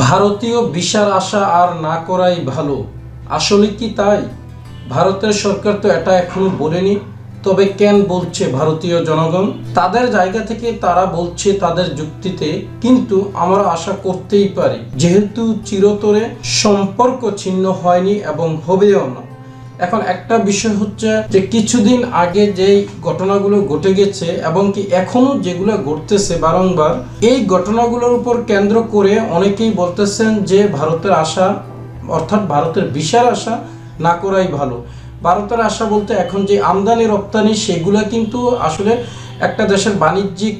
ভারতীয় ভিসার আশা আর না করাই ভালো। আসলে কি তাই? ভারতের সরকার তো এটা এখনো বলেনি, তবে কেন বলছে ভারতীয় জনগণ? তাদের জায়গা থেকে তারা বলছে তাদের যুক্তিতে, কিন্তু আমরা আশা করতেই পারি, যেহেতু চিরতরে সম্পর্ক ছিন্ন হয়নি এবং হবেও না। এখন একটা বিষয় হচ্ছে যে কিছুদিন আগে যেই ঘটনাগুলো ঘটে গেছে এবং কি এখনো যেগুলো ঘটতেছে বারংবার, এই ঘটনাগুলোর উপর কেন্দ্র করে অনেকেই বলতেছেন যে ভারতের আশা, অর্থাৎ ভারতের ভিসার আশা না করাই ভালো। ভারতের আশা বলতে এখন যে আমদানি রপ্তানি, সেগুলো কিন্তু আসলে একটা দেশের বাণিজ্যিক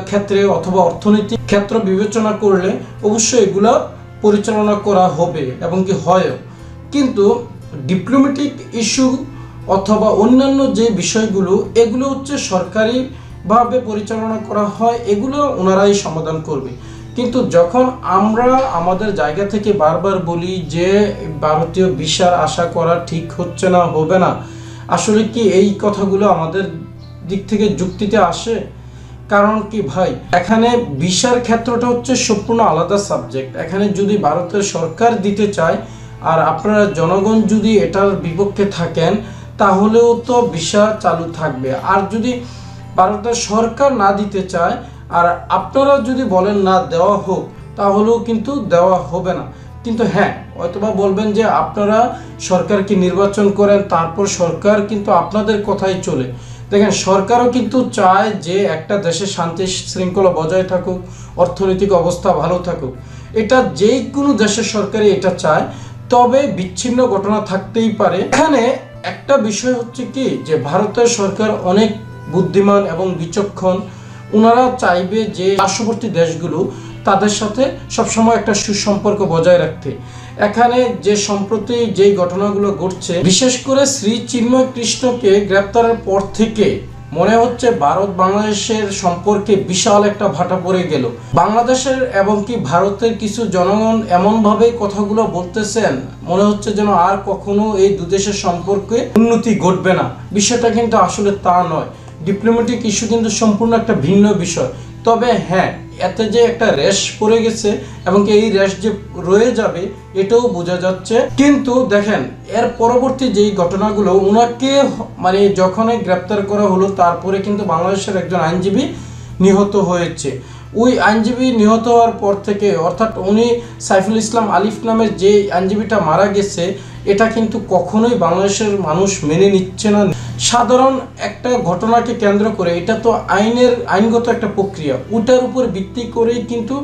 ক্ষেত্রে অথবা অর্থনৈতিক ক্ষেত্র বিবেচনা করলে অবশ্যই এগুলো পরিচালনা করা হবে এবং কি হয়ও, কিন্তু ডিপ্লোম্যাটিক ইস্যু অথবা অন্যান্য যে বিষয়গুলো, এগুলো হচ্ছে সরকারিভাবে পরিচালনা করা হয়, এগুলো ওনারাই সমাধান করবে। কিন্তু যখন আমরা আমাদের জায়গা থেকে বারবার বলি যে ভারতীয় ভিসার আশা করা ঠিক হচ্ছে না, হবে না, আসলে কি এই কথাগুলো আমাদের দিক থেকে যুক্তিতে আসে? কারণ কি ভাই, এখানে ভিসার ক্ষেত্রটা হচ্ছে সম্পূর্ণ আলাদা সাবজেক্ট। এখানে যদি ভারতের সরকার দিতে চায় আর আপনারা জনগণ যদি এটার বিপক্ষে থাকেন, তাহলেও তো ভিসা চালু থাকবে। আর যদি ভারতের সরকার না দিতে চায় আর আপনারা যদি বলেন না দেওয়া হোক, তাহলেও কিন্তু দেওয়া হবে না। কিন্তু হ্যাঁ, হয়তোবা বলবেন যে আপনারা সরকারকে নির্বাচন করেন, তারপর সরকার কিন্তু আপনাদের কথাই চলে। দেখেন, সরকারও কিন্তু চায় যে একটা দেশের শান্তি শৃঙ্খলা বজায় থাকুক, অর্থনৈতিক অবস্থা ভালো থাকুক। এটা যে কোনো দেশের সরকারই এটা চায়, তবে বিচ্ছিন্ন ঘটনা থাকতেই পারে। এখানে একটা বিষয় হচ্ছে কি, যে ভারতের সরকার অনেক বুদ্ধিমান এবং বিচক্ষণ। ওনারা চাইবে যে পার্শ্ববর্তী দেশগুলো তাদের সাথে সবসময় একটা সুসম্পর্ক বজায় রাখতে। এখানে যে সম্প্রতি যেই ঘটনাগুলো ঘটছে, বিশেষ করে শ্রী চিন্ময় কৃষ্ণকে গ্রেপ্তারের পর থেকে মনে হচ্ছে ভারত বাংলাদেশের সম্পর্কে বিশাল একটা ভাটা পড়ে গেল। বাংলাদেশের এবং কি ভারতের কিছু জনগণ এমনভাবে কথাগুলো বলতেছেন, মনে হচ্ছে যেন আর কখনো এই দুদেশের সম্পর্কে উন্নতি ঘটবে না। বিষয়টা কিন্তু আসলে তা নয়। ডিপ্লোম্যাটিক ইস্যু কিন্তু সম্পূর্ণ একটা ভিন্ন বিষয়। তবে হ্যাঁ, এতে যে একটা রেশ পড়ে গেছে এবং এই রেশ যে রয়ে যাবে, এটাও বোঝা যাচ্ছে। কিন্তু দেখেন, এর পরবর্তী যেই ঘটনাগুলো, ওনাকে মানে যখনই গ্রেপ্তার করা হলো, তারপরে কিন্তু বাংলাদেশের একজন আইনজীবী নিহত হয়েছে। ওই আইনজীবী নিহত হওয়ার পর থেকে, অর্থাৎ উনি সাইফুল ইসলাম আলিফ নামের যে আইনজীবীটা মারা গেছে, এটা কিন্তু কখনোই বাংলাদেশের মানুষ মেনে নিচ্ছে না। সাধারণ একটা ঘটনাকে কেন্দ্র করে, এটা তো আইনগত একটা প্রক্রিয়া, ওটার উপর ভিত্তি করেই কিন্তু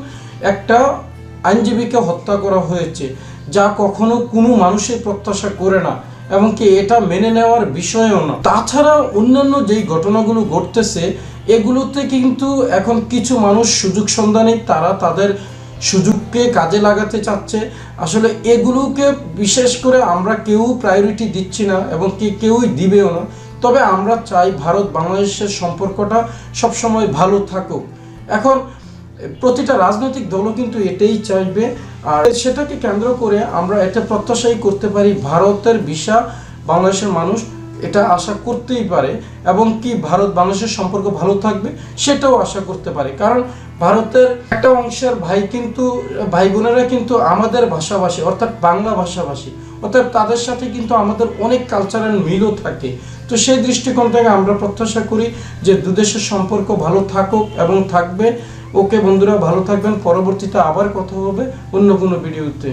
একটা আইনজীবীকে হত্যা করা হয়েছে, যা কখনো কোনো মানুষের প্রত্যাশা করে না এবং কি এটা মেনে নেওয়ার বিষয়ও না। তাছাড়া অন্যান্য যেই ঘটনাগুলো ঘটতেছে, এগুলোতে কিন্তু এখন কিছু মানুষ সুযোগ সন্ধানী, তারা তাদের সুযোগকে কাজে লাগাতে চাচ্ছে। আসলে এগুলোকে বিশেষ করে আমরা কেউ প্রায়োরিটি দিচ্ছি না এবং কেউই দিবেও না। তবে আমরা চাই ভারত বাংলাদেশের সম্পর্কটা সবসময় ভালো থাকুক। এখন প্রতিটা রাজনৈতিক দলও কিন্তু এটাই চাইবে, আর সেটাকে কেন্দ্র করে আমরা এটা প্রত্যাশাই করতে পারি, ভারতের ভিসা বাংলাদেশের মানুষ এটা আশা করতেই পারে এবং কি ভারত বাংলাদেশের সম্পর্ক ভালো থাকবে সেটাও আশা করতে পারে। কারণ ভারতের একটা অংশের ভাই বোনেরা কিন্তু আমাদের ভাষাভাষী, অর্থাৎ বাংলা ভাষাভাষী, অর্থাৎ তাদের সাথে কিন্তু আমাদের অনেক কালচারাল মিলও থাকে। তো সেই দৃষ্টিকোণ থেকে আমরা প্রত্যাশা করি যে দুদেশের সম্পর্ক ভালো থাকুক এবং থাকবে। ওকে বন্ধুরা, ভালো থাকবেন। পরবর্তীতে আবার কথা হবে অন্য কোনো ভিডিওতে।